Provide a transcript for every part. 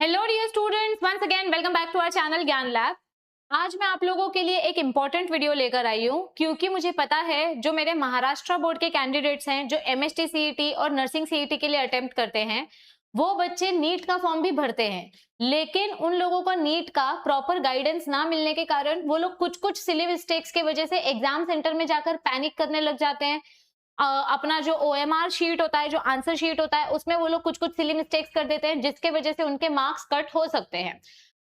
Hello dear students, once again welcome back to our channel Gyan lab. आज मैं आप लोगों के लिए एक इम्पॉर्टेंट वीडियो लेकर आई हूँ क्योंकि मुझे पता है जो मेरे महाराष्ट्र बोर्ड के कैंडिडेट्स हैं जो एमएसटी सीईटी और नर्सिंग सीईटी के लिए अटेम्प्ट करते हैं, वो बच्चे नीट का फॉर्म भी भरते हैं, लेकिन उन लोगों को नीट का प्रॉपर गाइडेंस ना मिलने के कारण वो लोग कुछ सिली मिस्टेक्स की वजह से एग्जाम सेंटर में जाकर पैनिक करने लग जाते हैं। अपना जो ओएमआर शीट होता है, जो आंसर शीट होता है, उसमें वो लोग कुछ सिली मिस्टेक्स कर देते हैं जिसके वजह से उनके मार्क्स कट हो सकते हैं।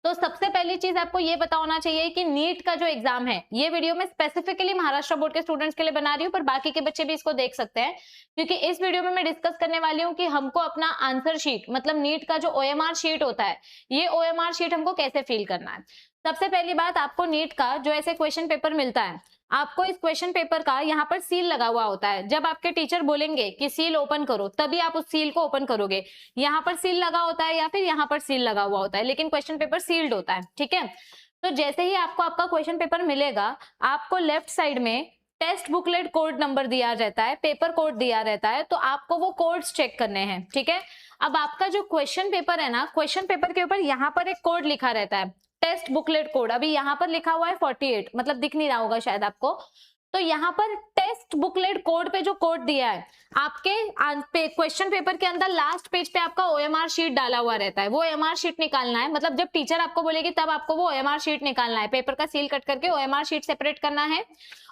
तो सबसे पहली चीज आपको ये पता होना चाहिए कि नीट का जो एग्जाम है, ये वीडियो में स्पेसिफिकली महाराष्ट्र बोर्ड के स्टूडेंट्स के लिए बना रही हूँ, पर बाकी के बच्चे भी इसको देख सकते हैं क्योंकि इस वीडियो में मैं डिस्कस करने वाली हूँ कि हमको अपना आंसर शीट मतलब नीट का जो ओएमआर शीट होता है, ये ओएमआर शीट हमको कैसे फिल करना है। सबसे पहली बात, आपको नीट का जो ऐसे क्वेश्चन पेपर मिलता है, आपको इस क्वेश्चन पेपर का यहाँ पर सील लगा हुआ होता है। जब आपके टीचर बोलेंगे कि सील ओपन करो, तभी आप उस सील को ओपन करोगे। यहाँ पर सील लगा होता है या फिर यहाँ पर सील लगा हुआ होता है, लेकिन क्वेश्चन पेपर सील्ड होता है। ठीक है, तो जैसे ही आपको आपका क्वेश्चन पेपर मिलेगा, आपको लेफ्ट साइड में टेस्ट बुकलेट कोड नंबर दिया रहता है, पेपर कोड दिया रहता है, तो आपको वो कोड्स चेक करने हैं। ठीक है, अब आपका जो क्वेश्चन पेपर है ना, क्वेश्चन पेपर के ऊपर यहाँ पर एक कोड लिखा रहता है, टेस्ट बुकलेट कोड। अभी यहाँ पर लिखा हुआ है 48, मतलब दिख नहीं रहा होगा शायद आपको। तो यहाँ पर टेस्ट बुकलेट कोड पे जो कोड दिया है, आपके क्वेश्चन पेपर के अंदर लास्ट पेज पे आपका ओएमआर शीट डाला हुआ रहता है। वो ओएमआर शीट निकालना है, मतलब जब टीचर आपको बोलेगी तब आपको वो ओएमआर शीट निकालना है। पेपर का सील कट करके ओएमआर शीट सेपरेट करना है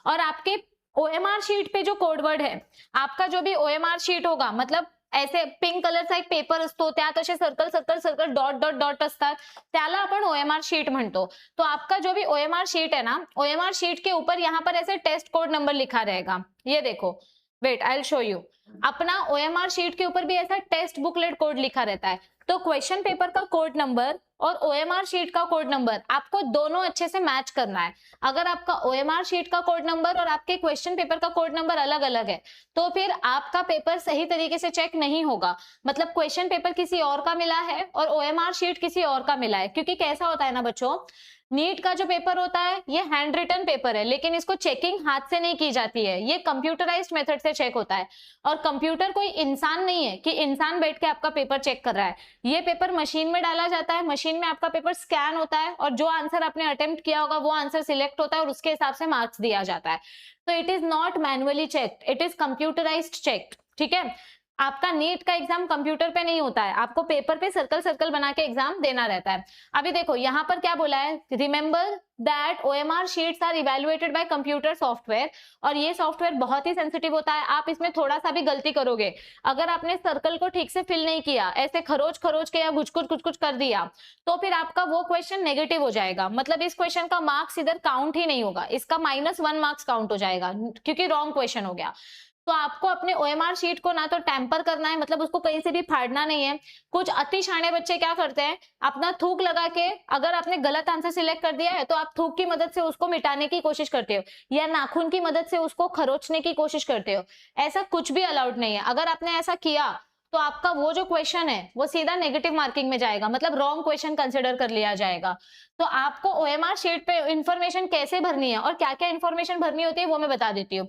और आपके ओएमआर शीट पे जो कोड वर्ड है, आपका जो भी ओएमआर शीट होगा, मतलब ऐसे पिंक कलरचा एक पेपर असतो, त्यात असे circle circle circle dot dot dot असतात, त्याला आपण ओएमआर शीट म्हणतो। तो आपका जो भी ओएमआर शीट है ना, ओएमआर शीट के ऊपर यहाँ पर ऐसे टेस्ट कोड नंबर लिखा रहेगा। ये देखो, wait I will show you. अपना ओएमआर शीट के ऊपर भी ऐसा टेस्ट बुकलेट कोड लिखा रहता है। तो क्वेश्चन पेपर का कोड नंबर और ओएमआर शीट का कोड नंबर आपको दोनों अच्छे से मैच करना है। अगर आपका ओएमआर शीट का कोड नंबर और आपके क्वेश्चन पेपर का कोड नंबर अलग अलग है, तो फिर आपका पेपर सही तरीके से चेक नहीं होगा। मतलब क्वेश्चन पेपर किसी और का मिला है और ओएमआर शीट किसी और का मिला है, क्योंकि कैसा होता है ना बच्चों, नीट का जो पेपर होता है ये हैंड रिटन पेपर है, लेकिन इसको चेकिंग हाथ से नहीं की जाती है, ये कंप्यूटराइज्ड मेथड से चेक होता है। और कंप्यूटर कोई इंसान नहीं है कि इंसान बैठ के आपका पेपर चेक कर रहा है। ये पेपर मशीन में डाला जाता है, मशीन में आपका पेपर स्कैन होता है और जो आंसर आपने अटेम्प्ट किया होगा वो आंसर सिलेक्ट होता है और उसके हिसाब से मार्क्स दिया जाता है। तो it is not manually checked, it is computerised checked. ठीक है, आपका नीट का एग्जाम कंप्यूटर पे नहीं होता है, आपको पेपर पे सर्कल सर्कल बना के एग्जाम देना रहता है। अभी देखो यहाँ पर क्या बोला है, remember that OMR sheets are evaluated by computer software. और ये सॉफ्टवेयर बहुत ही सेंसिटिव होता है, आप इसमें थोड़ा सा भी गलती करोगे, अगर आपने सर्कल को ठीक से फिल नहीं किया, ऐसे खरोच खरोच के या कुछ कुछ कर दिया, तो फिर आपका वो क्वेश्चन नेगेटिव हो जाएगा। मतलब इस क्वेश्चन का मार्क्स इधर काउंट ही नहीं होगा, इसका -1 मार्क्स काउंट हो जाएगा क्योंकि रॉन्ग क्वेश्चन हो गया। तो आपको अपने ओएमआर शीट को ना तो टेम्पर करना है, मतलब उसको कहीं से भी फाड़ना नहीं है। कुछ अति शाणे बच्चे क्या करते हैं, अपना थूक लगा के, अगर आपने गलत आंसर सिलेक्ट कर दिया है तो आप थूक की मदद से उसको मिटाने की कोशिश करते हो या नाखून की मदद से उसको खरोचने की कोशिश करते हो। ऐसा कुछ भी अलाउड नहीं है। अगर आपने ऐसा किया तो आपका वो जो क्वेश्चन है वो सीधा नेगेटिव मार्किंग में जाएगा, मतलब रॉन्ग क्वेश्चन कंसिडर कर लिया जाएगा। तो आपको ओएमआर शीट पे इंफॉर्मेशन कैसे भरनी है और क्या क्या इंफॉर्मेशन भरनी होती है वो मैं बता देती हूँ।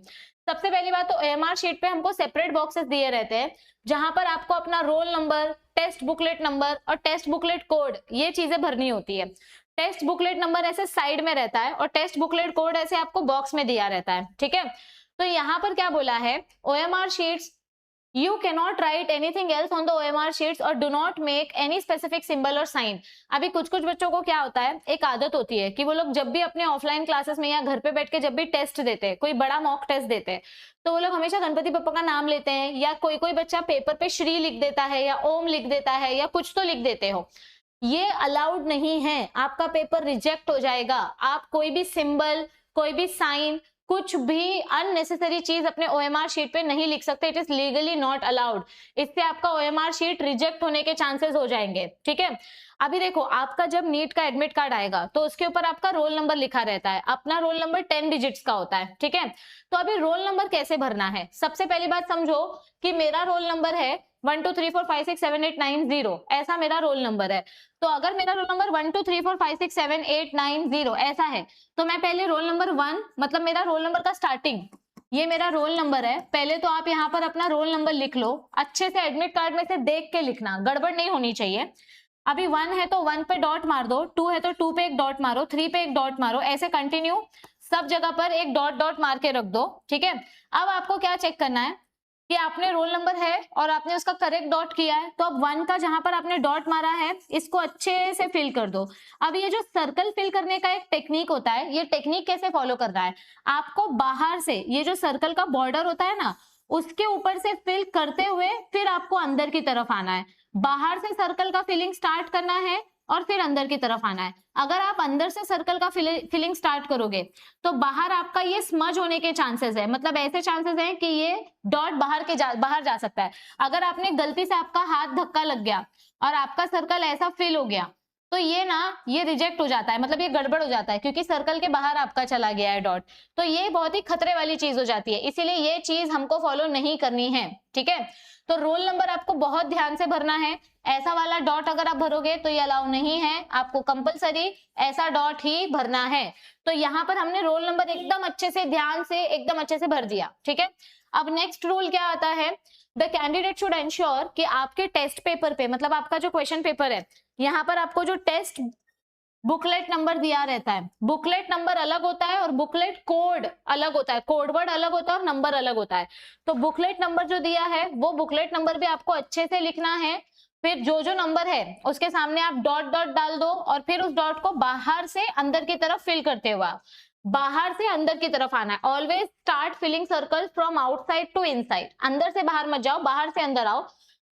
सबसे पहली बात, तो ओएमआर शीट पे हमको सेपरेट बॉक्सेस दिए रहते हैं जहां पर आपको अपना roll number, test booklet number और टेस्ट बुकलेट कोड, ये चीजें भरनी होती है। टेस्ट बुकलेट नंबर ऐसे साइड में रहता है और टेस्ट बुकलेट कोड ऐसे आपको बॉक्स में दिया रहता है। ठीक है, तो यहाँ पर क्या बोला है, OMR sheets You cannot write anything else on the OMR sheets or do not make any specific symbol or sign। अभी कुछ कुछ बच्चों को क्या होता है, एक आदत होती है कि वो लोग जब भी अपने ऑफलाइन क्लासेस में या घर पे बैठ के जब भी टेस्ट देते हैं, कोई बड़ा मॉक टेस्ट देते हैं, तो वो लोग हमेशा गणपति बप्पा का नाम लेते हैं, या कोई कोई बच्चा पेपर पे श्री लिख देता है या ओम लिख देता है या कुछ तो लिख देते हो। ये अलाउड नहीं है, आपका पेपर रिजेक्ट हो जाएगा। आप कोई भी सिंबल, कोई भी साइन, कुछ भी अननेसेसरी चीज अपने ओएमआर शीट पे नहीं लिख सकते। It is legally not allowed. इससे आपका ओएमआर शीट रिजेक्ट होने के चांसेस हो जाएंगे। ठीक है, अभी देखो, आपका जब नीट का एडमिट कार्ड आएगा तो उसके ऊपर आपका रोल नंबर लिखा रहता है। अपना रोल नंबर 10 डिजिट्स का होता है। ठीक है, तो अभी रोल नंबर कैसे भरना है, सबसे पहली बात समझो कि मेरा रोल नंबर है 1 2 3 4 5 6 7 8 9 0, ऐसा मेरा रोल नंबर है। तो अगर मेरा रोल नंबर 1 2 3 4 5 6 7 8 9 0 ऐसा है, तो मैं पहले रोल नंबर 1, मतलब मेरा रोल नंबर का स्टार्टिंग, ये मेरा रोल नंबर है, पहले तो आप यहाँ पर अपना रोल नंबर लिख लो। अच्छे से एडमिट कार्ड में से देख के लिखना, गड़बड़ नहीं होनी चाहिए। अभी 1 है तो 1 पे डॉट मार दो, 2 है तो 2 पे एक डॉट मारो, 3 पे एक डॉट मारो, ऐसे कंटिन्यू सब जगह पर एक डॉट डॉट मार के रख दो, ठीक है। अब आपको क्या चेक करना है कि आपने रोल नंबर है और आपने उसका करेक्ट डॉट किया है, तो अब 1 का जहां पर आपने डॉट मारा है इसको अच्छे से फिल कर दो। अब ये जो सर्कल फिल करने का एक टेक्निक होता है, ये टेक्निक कैसे फॉलो करना है, आपको बाहर से ये जो सर्कल का बॉर्डर होता है ना, उसके ऊपर से फिल करते हुए फिर आपको अंदर की तरफ आना है। बाहर से सर्कल का फिलिंग स्टार्ट करना है और फिर अंदर की तरफ आना है। अगर आप अंदर से सर्कल का फिलिंग स्टार्ट करोगे तो बाहर आपका ये स्मज होने के चांसेस है, मतलब ऐसे चांसेस हैं कि ये डॉट बाहर जा सकता है। अगर आपने गलती से आपका हाथ धक्का लग गया और आपका सर्कल ऐसा फिल हो गया तो ये रिजेक्ट हो जाता है, मतलब ये गड़बड़ हो जाता है, क्योंकि सर्कल के बाहर आपका चला गया है डॉट। तो ये बहुत ही खतरे वाली चीज हो जाती है, इसीलिए ये चीज हमको फॉलो नहीं करनी है, ठीक है। तो रोल नंबर आपको बहुत ध्यान से भरना है। ऐसा वाला डॉट अगर आप भरोगे तो ये अलाउ नहीं है, आपको कंपलसरी ऐसा डॉट ही भरना है। तो यहाँ पर हमने रोल नंबर एकदम अच्छे से ध्यान से एकदम अच्छे से भर दिया, ठीक है। अब नेक्स्ट रूल क्या आता है, द कैंडिडेट शुड एंश्योर कि आपके टेस्ट पेपर पे, मतलब आपका जो क्वेश्चन पेपर है, यहाँ पर आपको जो टेस्ट बुकलेट नंबर दिया रहता है, बुकलेट नंबर अलग होता है और बुकलेट कोड अलग होता है, कोड वर्ड अलग होता है और नंबर अलग होता है। तो बुकलेट नंबर जो दिया है वो बुकलेट नंबर भी आपको अच्छे से लिखना है। फिर जो जो नंबर है उसके सामने आप डॉट डॉट डाल दो और फिर उस डॉट को बाहर से अंदर की तरफ फिल करते हुए बाहर से अंदर की तरफ आना है। Always start filling circle from outside to inside, अंदर से बाहर मत जाओ, बाहर से अंदर आओ,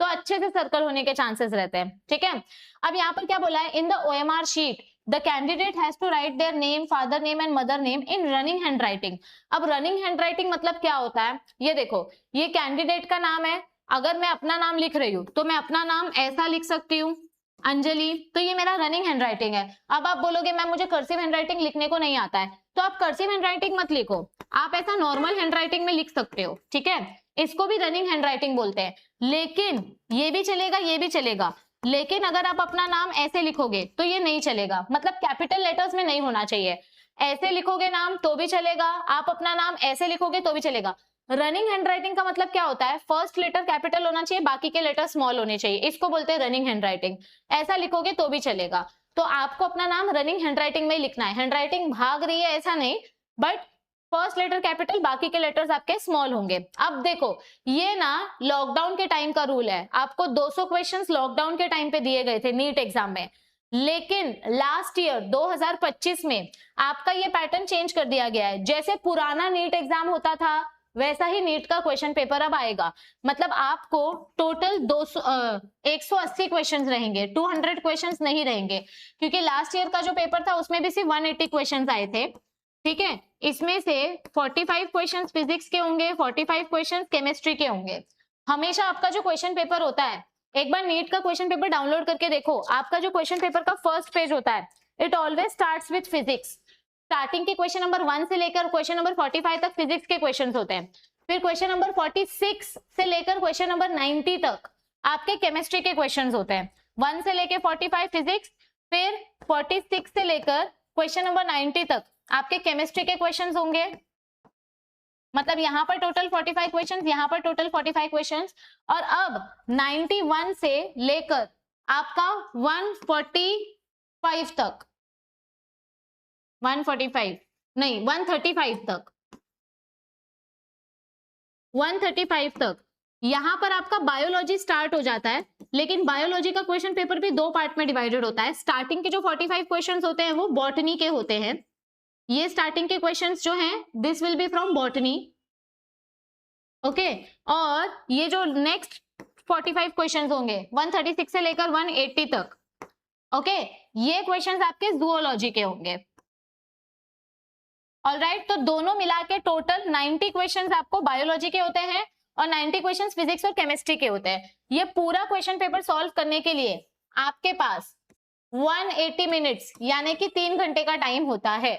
तो अच्छे से सर्कल होने के चांसेस रहते हैं, ठीक है। अब यहाँ पर क्या बोला है, in the OMR sheet the candidate has to write their name, father name and mother name in running handwriting. अब रनिंग हैंडराइटिंग मतलब क्या होता है, ये देखो, ये कैंडिडेट का नाम है, अगर मैं अपना नाम लिख रही हूँ तो मैं अपना नाम ऐसा लिख सकती हूँ अंजलि, तो ये मेरा रनिंग हैंडराइटिंग है। अब आप बोलोगे मैम मुझे कर्सिव हैंडराइटिंग लिखने को नहीं आता है, तो आप कर्सिव हैंडराइटिंग मत लिखो, आप ऐसा नॉर्मल हैंडराइटिंग में लिख सकते हो, ठीक है। इसको भी रनिंग हैंडराइटिंग बोलते हैं, लेकिन ये भी चलेगा ये भी चलेगा, लेकिन अगर आप अपना नाम ऐसे लिखोगे तो ये नहीं चलेगा, मतलब कैपिटल लेटर्स में नहीं होना चाहिए। ऐसे लिखोगे नाम तो भी चलेगा, आप अपना नाम ऐसे लिखोगे तो भी चलेगा। रनिंग हैंडराइटिंग का मतलब क्या होता है, फर्स्ट लेटर कैपिटल होना चाहिए, बाकी के लेटर स्मॉल होने चाहिए, इसको बोलते हैं रनिंग हैंडराइटिंग। ऐसा लिखोगे तो भी चलेगा। तो आपको अपना नाम रनिंग हैंडराइटिंग में लिखना है, हैंडराइटिंग भाग रही है ऐसा नहीं, बट फर्स्ट लेटर कैपिटल, बाकी के लेटर्स आपके स्मॉल होंगे। अब देखो, ये ना लॉकडाउन के टाइम का रूल है, आपको 200 क्वेश्चंस लॉकडाउन के टाइम पे दिए गए थे नीट एग्जाम में, लेकिन लास्ट ईयर 2025 में आपका ये पैटर्न चेंज कर दिया गया है। जैसे पुराना नीट एग्जाम होता था वैसा ही नीट का क्वेश्चन पेपर अब आएगा, मतलब आपको टोटल 180 क्वेश्चंस रहेंगे, 200 क्वेश्चंस नहीं रहेंगे, क्योंकि लास्ट ईयर का जो पेपर था उसमें भी सिर्फ 180 क्वेश्चंस आए थे, ठीक है। इसमें से 45 क्वेश्चंस फिजिक्स के होंगे, 45 क्वेश्चंस केमिस्ट्री के होंगे। हमेशा आपका जो क्वेश्चन पेपर होता है, एक बार नीट का क्वेश्चन पेपर डाउनलोड करके देखो, आपका जो क्वेश्चन पेपर का फर्स्ट पेज होता है, it always starts with physics. Starting के क्वेश्चन नंबर 1 से लेकर क्वेश्चन नंबर 45 तक फिजिक्स के क्वेश्चंस होते हैं। फिर क्वेश्चन नंबर 46 से लेकर क्वेश्चन नंबर 90 तक आपके केमिस्ट्री के क्वेश्चंस होते हैं। 1 से लेकर 45 फिजिक्स, फिर 46 से लेकर क्वेश्चन नंबर 90 तक आपके केमिस्ट्री के क्वेश्चंस होंगे। मतलब यहाँ पर टोटल 45 क्वेश्चंस, यहाँ पर टोटल 45 क्वेश्चंस, और अब 91 से लेकर आपका 145 तक, 145 नहीं 135 तक, 135 तक यहां पर आपका बायोलॉजी स्टार्ट हो जाता है। लेकिन बायोलॉजी का क्वेश्चन पेपर भी 2 पार्ट में डिवाइडेड होता है। स्टार्टिंग के जो 45 क्वेश्चंस होते हैं वो बॉटनी के होते हैं, ये स्टार्टिंग के क्वेश्चंस जो हैं this will be from botany, okay. और ये जो नेक्स्ट 45 क्वेश्चंस होंगे 136 से लेकर 180 तक, ओके, ये क्वेश्चंस आपके जूलॉजी के होंगे, ऑलराइट। तो दोनों मिला के टोटल 90 क्वेश्चंस आपको बायोलॉजी के होते हैं और 90 क्वेश्चंस फिजिक्स और केमिस्ट्री के होते हैं। ये पूरा क्वेश्चन पेपर सॉल्व करने के लिए आपके पास 180 मिनट्स यानी कि 3 घंटे का टाइम होता है,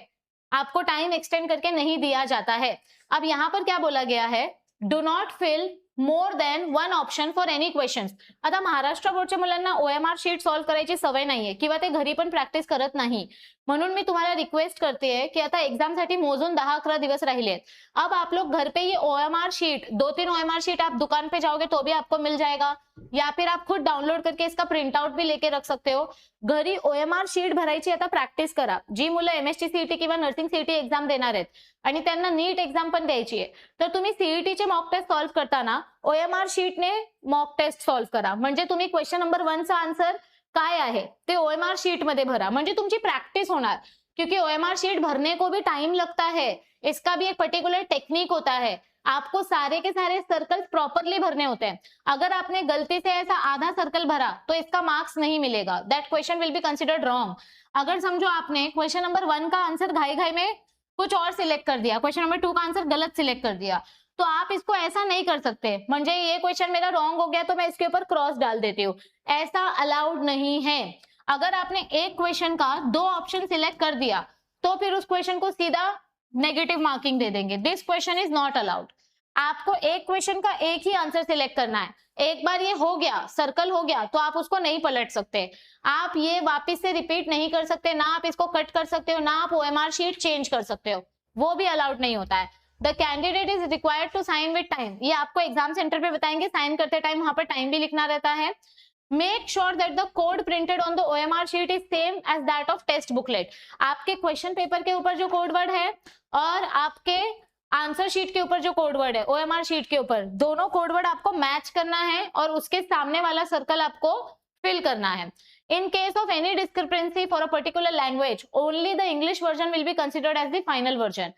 आपको टाइम एक्सटेंड करके नहीं दिया जाता है। अब यहाँ पर क्या बोला गया है, do not fill more than one option for any questions. आता महाराष्ट्र बोर्डच्या मुलांना OMR शीट सॉल्व्ह करायची सवय नाहीये किंवा ते घरी पण प्रॅक्टिस करत नाही. म्हणून मी तुम्हाला रिक्वेस्ट करते कि आता एग्जाम साठी मोजून 10-11 दिवस राहिले हैं. अब आप लोग घर पे ये OMR शीट 2-3 OMR शीट आप दुकान पे जाओगे तो भी आपको मिल जाएगा, या फिर आप खुद डाउनलोड करके इसका प्रिंट आउट भी लेके रख सकते हो. घरी OMR शीट भरायची आता प्रॅक्टिस करा. जी मुलं MST CET किंवा नर्सिंग CET एक्झाम देणार आहेत आणि त्यांना नीट एक्झाम पण द्यायची आहे, तर तुम्ही CETचे मॉक टेस्ट सॉल्व्ह करताना OMR शीटने मॉक टेस्ट सॉल्व्ह करा. म्हणजे तुम्ही क्वेश्चन नंबर 1चा आन्सर काय आहे ते OMR शीट मध्ये भरा, म्हणजे तुमची प्रैक्टिस होणार. क्योंकि OMR शीट भरने को भी टाइम लगता है, इसका भी एक पर्टिकुलर टेक्निक होता है. आपको सारे के सारे सर्कल्स प्रॉपरली भरने होते हैं. अगर आपने गलती से ऐसा आधा सर्कल भरा तो इसका मार्क्स नहीं मिलेगा. That question will be considered wrong. अगर समझो आपने क्वेश्चन नंबर 1 का आंसर घाई घाई में कुछ और सिलेक्ट कर दिया, क्वेश्चन नंबर 2 का आंसर गलत सिलेक्ट कर दिया, तो आप इसको ऐसा नहीं कर सकते. म्हणजे ये क्वेश्चन मेरा रॉन्ग हो गया तो मैं इसके ऊपर क्रॉस डाल देती हूँ, ऐसा अलाउड नहीं है. अगर आपने एक क्वेश्चन का 2 ऑप्शन सिलेक्ट कर दिया तो फिर उस क्वेश्चन को सीधा नेगेटिव मार्किंग दे देंगे. This question is not allowed. आपको एक क्वेश्चन का एक ही आंसर सिलेक्ट करना है. एक बार ये हो गया, सर्कल हो गया, तो आप उसको नहीं पलट सकते. आप ये वापस से रिपीट नहीं कर सकते, ना आप इसको कट कर सकते हो, ना आप OMR शीट चेंज कर सकते हो, वो भी अलाउड नहीं होता है. The candidate is required to sign with time. ये आपको एग्जाम सेंटर पे बताएंगे, साइन करते टाइम वहां पर टाइम भी लिखना रहता है. Make sure that the code printed on the OMR sheet is same as that of text booklet. आपके क्वेश्चन पेपर के ऊपर जो कोड वर्ड है और आपके आंसर शीट के ऊपर जो कोड वर्ड है OMR शीट के ऊपर, दोनों कोड वर्ड आपको मैच करना है और उसके सामने वाला सर्कल आपको फिल करना है. In case of any discrepancy for a particular language, only the English version will be considered as the final version.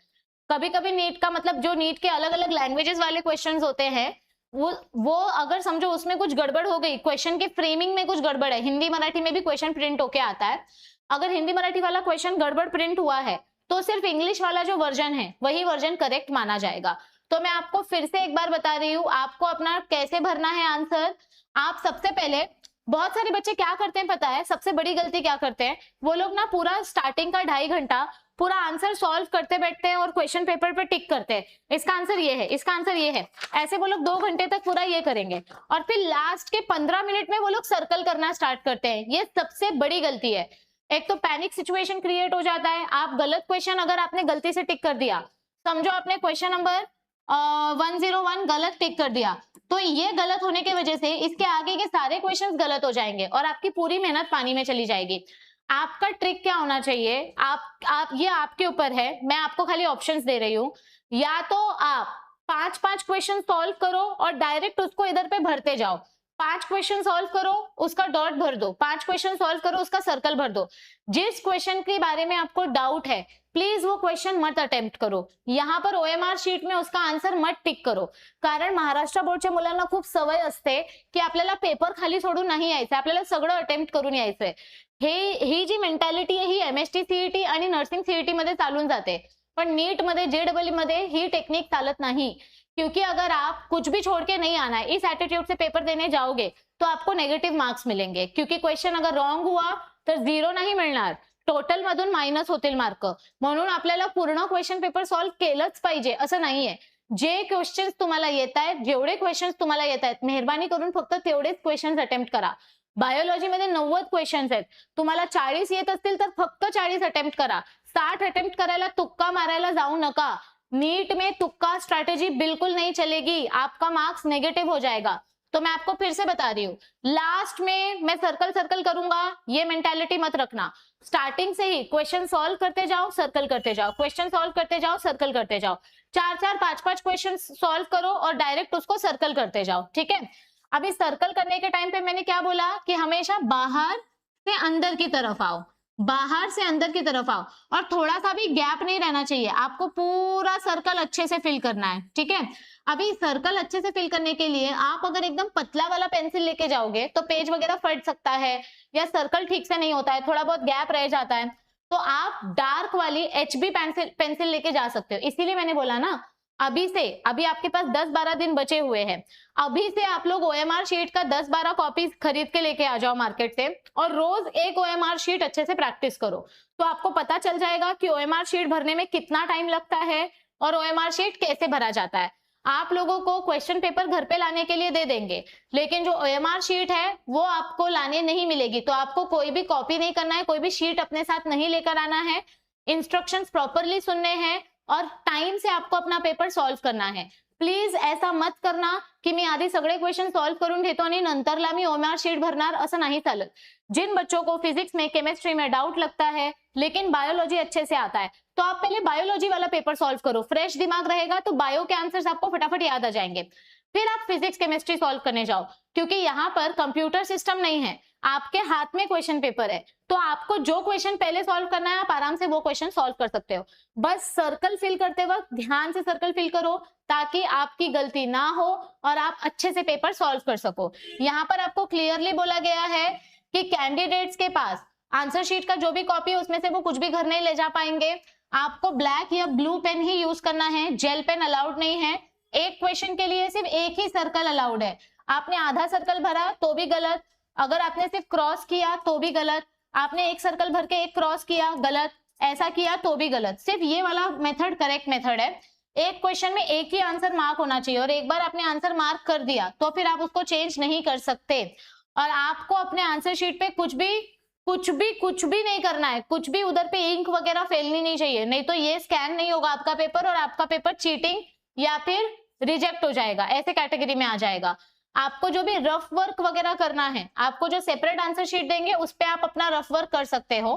कभी कभी नीट का मतलब जो नीट के अलग अलग लैंग्वेजेस वाले क्वेश्चंस होते हैं, वो अगर समझो उसमें कुछ गड़बड़ हो गई, क्वेश्चन के फ्रेमिंग में कुछ गड़बड़ है, हिंदी मराठी में भी क्वेश्चन प्रिंट होके आता है, अगर हिंदी मराठी वाला क्वेश्चन गड़बड़ प्रिंट हुआ है तो सिर्फ इंग्लिश वाला जो वर्जन है वही वर्जन करेक्ट माना जाएगा. तो मैं आपको फिर से एक बार बता रही हूँ आपको अपना कैसे भरना है आंसर. आप सबसे पहले, बहुत सारे बच्चे क्या करते हैं पता है, सबसे बड़ी गलती क्या करते हैं, वो लोग ना पूरा स्टार्टिंग का 2.5 घंटा पूरा आंसर सॉल्व करते बैठते हैं और क्वेश्चन पेपर पे टिक करते हैं, इसका आंसर ये है, इसका आंसर ये है. ऐसे वो लोग 2 घंटे तक पूरा ये करेंगे और फिर लास्ट के 15 मिनट में वो लोग सर्कल करना स्टार्ट करते हैं. ये सबसे बड़ी गलती है. एक तो पैनिक सिचुएशन क्रिएट हो जाता है. आप गलत क्वेश्चन अगर आपने गलती से टिक कर दिया, समझो आपने क्वेश्चन नंबर 101 गलत टिक कर दिया, तो ये गलत होने की वजह से इसके आगे के सारे क्वेश्चंस गलत हो जाएंगे और आपकी पूरी मेहनत पानी में चली जाएगी. आपका ट्रिक क्या होना चाहिए, आप ये आपके ऊपर है, मैं आपको खाली ऑप्शंस दे रही हूँ. या तो आप 5-5 क्वेश्चन सॉल्व करो और डायरेक्ट उसको इधर पे भरते जाओ. 5 क्वेश्चन सॉल्व करो, उसका डॉट भर दो. 5 क्वेश्चन सॉल्व करो, उसका सर्कल भर दो. जिस क्वेश्चन के बारे में आपको डाउट है प्लीज वो क्वेश्चन मत अटेम्प्ट करो. यहाँ पर OMR शीट में उसका आन्सर मत टिक करो. कारण महाराष्ट्र बोर्डच्या मुलांना खूप सवय असते की आपल्याला पेपर खाली सोडून नाही यायचं, आपल्याला सगळं अटेम्प्ट करून यायचंय. ही जी मेंटॅलिटी आहे ही MST CET आणि नर्सिंग CET मध्ये चालून जाते, पण नीट मध्ये JEE मध्ये ही टेक्निक चालत नाही. क्योंकि अगर आप कुछ भी छोड़ के नहीं आना है, इस एटीट्यूड से पेपर देने जाओगे तो आपको नेगेटिव मार्क्स मिलेंगे. क्योंकि क्वेश्चन अगर रॉन्ग हुआ तर 0 नाही मिळणार, टोटल मधून मायनस होतील मार्क. म्हणून आपल्याला पूर्ण क्वेश्चन पेपर सॉल्व केलंच पाहिजे असं नाहीये. जे क्वेश्चन्स तुम्हाला येत आहेत, जेवढे क्वेश्चन्स तुम्हाला येत आहेत, मेहरबानी करून फक्त तेवढेच क्वेश्चन्स अटेम्प्ट करा. बायोलॉजी मध्ये 90 क्वेश्चन्स आहेत, तुम्हाला 40 येत असतील तर फक्त 40 अटेम्प्ट करा. 60 अटेम्प्ट करायला तुक्का मारायला जाऊ नका. नीट में तुक्का स्ट्रैटेजी बिल्कुल नहीं चलेगी, आपका मार्क्स नेगेटिव हो जाएगा. तो मैं आपको फिर से बता रही हूँ, लास्ट में मैं सर्कल करूंगा, ये मेंटालिटी मत रखना. स्टार्टिंग से ही क्वेश्चन सॉल्व करते जाओ, सर्कल करते जाओ, क्वेश्चन सॉल्व करते जाओ, सर्कल करते जाओ. 4-4, 5-5 क्वेश्चन सॉल्व करो और डायरेक्ट उसको सर्कल करते जाओ. ठीक है. अभी सर्कल करने के टाइम पे मैंने क्या बोला कि हमेशा बाहर से अंदर की तरफ आओ, बाहर से अंदर की तरफ आओ और थोड़ा सा भी गैप नहीं रहना चाहिए. आपको पूरा सर्कल अच्छे से फिल करना है. ठीक है. अभी सर्कल अच्छे से फिल करने के लिए आप अगर एकदम पतला वाला पेंसिल लेके जाओगे तो पेज वगैरह फट सकता है या सर्कल ठीक से नहीं होता है, थोड़ा बहुत गैप रह जाता है. तो आप डार्क वाली HB पेंसिल लेके जा सकते हो. इसीलिए मैंने बोला ना, अभी आपके पास 10-12 दिन बचे हुए हैं. अभी से आप लोग OMR शीट का 10-12 कॉपीज खरीद के लेके आ जाओ मार्केट से और रोज एक OMR शीट अच्छे से प्रैक्टिस करो. तो आपको पता चल जाएगा कि OMR शीट भरने में कितना टाइम लगता है और OMR शीट कैसे भरा जाता है. आप लोगों को क्वेश्चन पेपर घर पे लाने के लिए दे देंगे, लेकिन जो OMR शीट है वो आपको लाने नहीं मिलेगी। तो आपको कोई भी कॉपी नहीं करना है, कोई भी शीट अपने साथ नहीं लेकर आना है, इंस्ट्रक्शंस प्रॉपरली सुनने हैं और टाइम से आपको अपना पेपर सॉल्व करना है। प्लीज ऐसा मत करना की मी आधी सगळे क्वेश्चन सॉल्व करून घेतो आणि नंतरला मी OMR शीट भरणार, असं नहीं चालत। जिन बच्चों को फिजिक्स में, केमिस्ट्री में डाउट लगता है लेकिन बायोलॉजी अच्छे से आता है, तो आप पहले बायोलॉजी वाला पेपर सॉल्व करो, फ्रेश दिमाग रहेगा तो बायो के आंसर्स आपको फटाफट याद आ जाएंगे। फिर आप फिजिक्स केमिस्ट्री सॉल्व करने जाओ, क्योंकि यहाँ पर कंप्यूटर सिस्टम नहीं है, आपके हाथ में क्वेश्चन पेपर है। तो आपको जो क्वेश्चन पहले सॉल्व करना है आप आराम से वो क्वेश्चन सॉल्व कर सकते हो। बस सर्कल फिल करते वक्त ध्यान से सर्कल फिल करो ताकि आपकी गलती ना हो और आप अच्छे से पेपर सॉल्व कर सको। यहाँ पर आपको क्लियरली बोला गया है कि कैंडिडेट्स के पास आंसर शीट का जो भी कॉपी है उसमें से वो कुछ भी घर नहीं ले जा पाएंगे। आपको ब्लैक या ब्लू पेन ही यूज करना है, जेल पेन अलाउड नहीं है। एक क्वेश्चन के लिए सिर्फ एक ही सर्कल अलाउड है। आपने आधा सर्कल भरा तो भी गलत, अगर आपने सिर्फ क्रॉस किया तो भी गलत, आपने एक सर्कल भर के एक क्रॉस किया गलत, ऐसा किया तो भी गलत। सिर्फ ये वाला मेथड करेक्ट मेथड है। एक क्वेश्चन में एक ही आंसर मार्क होना चाहिए और एक बार आपने आंसर मार्क कर दिया तो फिर आप उसको चेंज नहीं कर सकते। और आपको अपने आंसर शीट पे कुछ भी नहीं करना है, कुछ भी उधर पे इंक वगैरह फैलनी नहीं चाहिए, नहीं तो ये स्कैन नहीं होगा आपका पेपर और आपका पेपर चीटिंग या फिर रिजेक्ट हो जाएगा, ऐसे कैटेगरी में आ जाएगा। आपको जो भी रफ वर्क वगैरह करना है, आपको जो सेपरेट आंसर शीट देंगे उस पे आप अपना रफ वर्क कर सकते हो।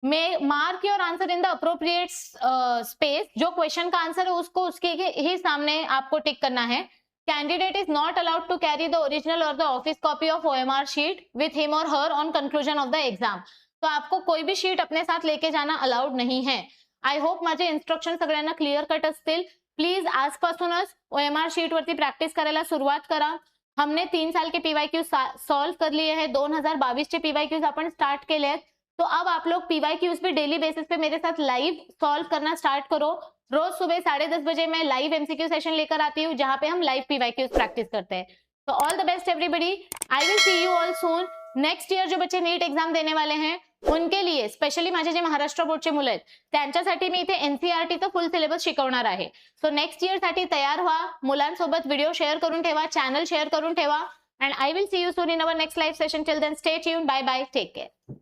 Mark your answer in the appropriate space, जो क्वेश्चन का आंसर है उसको उसके ही सामने आपको टिक करना है। Candidate is not allowed to carry the original or the office copy of OMR sheet with him or her on conclusion of the exam. तो आपको कोई भी शीट अपने साथ लेके जाना अलाउड नहीं है। आय होप माझे इन्स्ट्रक्शन सगळ्यांना क्लिअर कट असतील। प्लीज आजपासूनच OMR शीट वरती प्रॅक्टिस करायला सुरुवात करा। हमने 3 साल के PYQ सॉल्व कर लिए हैं, 2022 चे PYQs आपण स्टार्ट केले आहेत। तो अब आप लोग PYQs पे डेली बेसिस पे मेरे साथ लाइव सॉल्व करना स्टार्ट करो। रोज सुबह 10:30 बजे मैं लाइव MCQ सेशन लेकर आती हूँ जहां पे हम लाइव PYQs प्रैक्टिस करते हैं। तो all the best everybody, I will see you all soon. Next year जो बच्चे नीट एग्जाम देने वाले हैं उनके लिए स्पेशली माझे जे महाराष्ट्र बोर्डचे मुलं आहेत त्यांच्यासाठी मी इथे NCERTचं फुल सिलेबस शिकवणार आहे। सो नेक्स्ट ईयर साठी तयार व्हा, मुलांसोबत व्हिडिओ शेअर करून ठेवा, चॅनल शेअर करून ठेवा, and I will see you soon in our next live session. Till then, stay tuned. Bye bye. Take care.